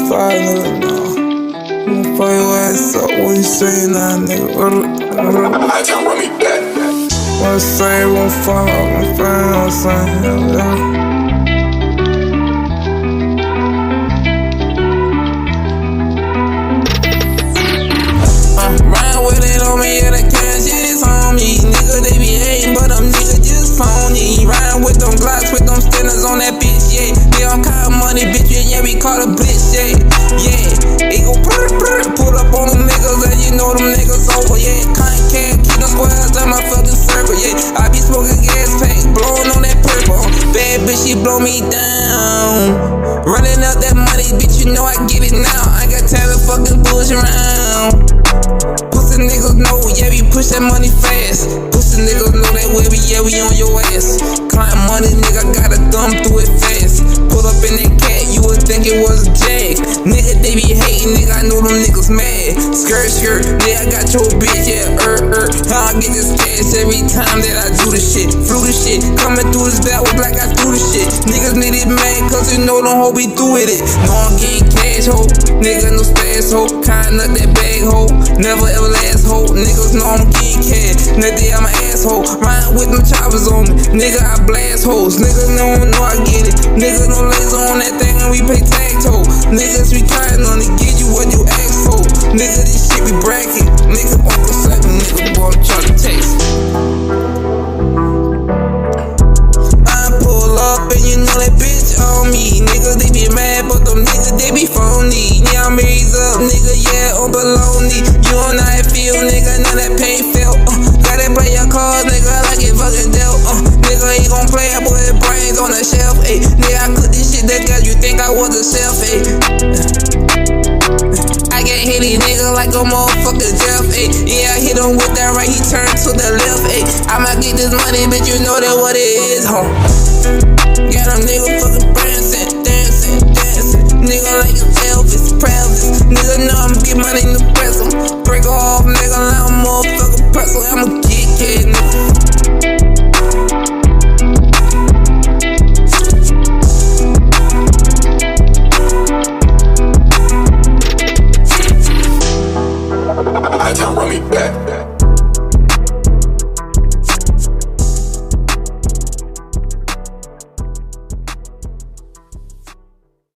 Fire, nigga, no. I'ma fire your ass up. What you saying now, nigga? I can run me back. What I say won't fall off my phone, I'm saying, hell yeah. Ride with it on me, yeah, the cash is on me. Nigga, they be hating, but them niggas just phony. Riding with them Glocks, with them stinners on that bitch, yeah. They all kind of money, bitch, yeah, we call a bitch, yeah. Yeah, it go pull up on them niggas, and you know them niggas over, yeah. Can't keep them squares in my fucking circle, yeah. I be smoking gas pack, blowing on that purple. Bad bitch, she blow me down. Running up that money, bitch, you know I get it now. I got time to fucking bullshit around. Pussy niggas know, yeah, we push that money fast. Pussy niggas know that way, yeah, we on your ass. Climb money, nigga, gotta thumb through it fast. Pull up in that cat, you would think it was a jag. Nigga, they be hating, nigga, I know them niggas mad. Skirt, yeah, I got your bitch, yeah, How I get this cash every time that I do the shit. Flew the shit, coming through this bad with black, I do the shit. Niggas need it mad, cause you know them hoe be through with it. No, I'm getting cash, ho. Nigga, no stash, ho. Kinda nut that bag, ho. Never ever last, ho. Niggas know I'm getting cash. Nothing, I'm an asshole. Riding with them choppers on me. Nigga, I blast hoes. Niggas know I get it. Niggas no laser on that thing and we pay tag-toe. Niggas, we trying on to get you what you ask for. Nigga, this shit be bracket. Nigga, Uncle Suckin', nigga, boy, I'm trying to taste. I pull up and you know that bitch on me. Niggas, they be mad, but them niggas, they be phony. Yeah, I'm raised up, nigga, yeah, on baloney. You don't know how it feel, nigga, none that pain felt. Gotta play your cards, nigga, like it fucking dealt. Nigga ain't gon' play, I put his brains on the shelf, ayy. Nigga, I cook this shit that got you think I was a self, ayy. I get hit these niggas like a motherfucker Jeff, ayy. Yeah, I hit him with that right, he turned to the left, ayy. I'ma get this money, bitch, you know that what it is, ho. Got them niggas fucking dancing. Nigga like Elvis. Nigga know I'm get money in the press 'em. Break off, nigga.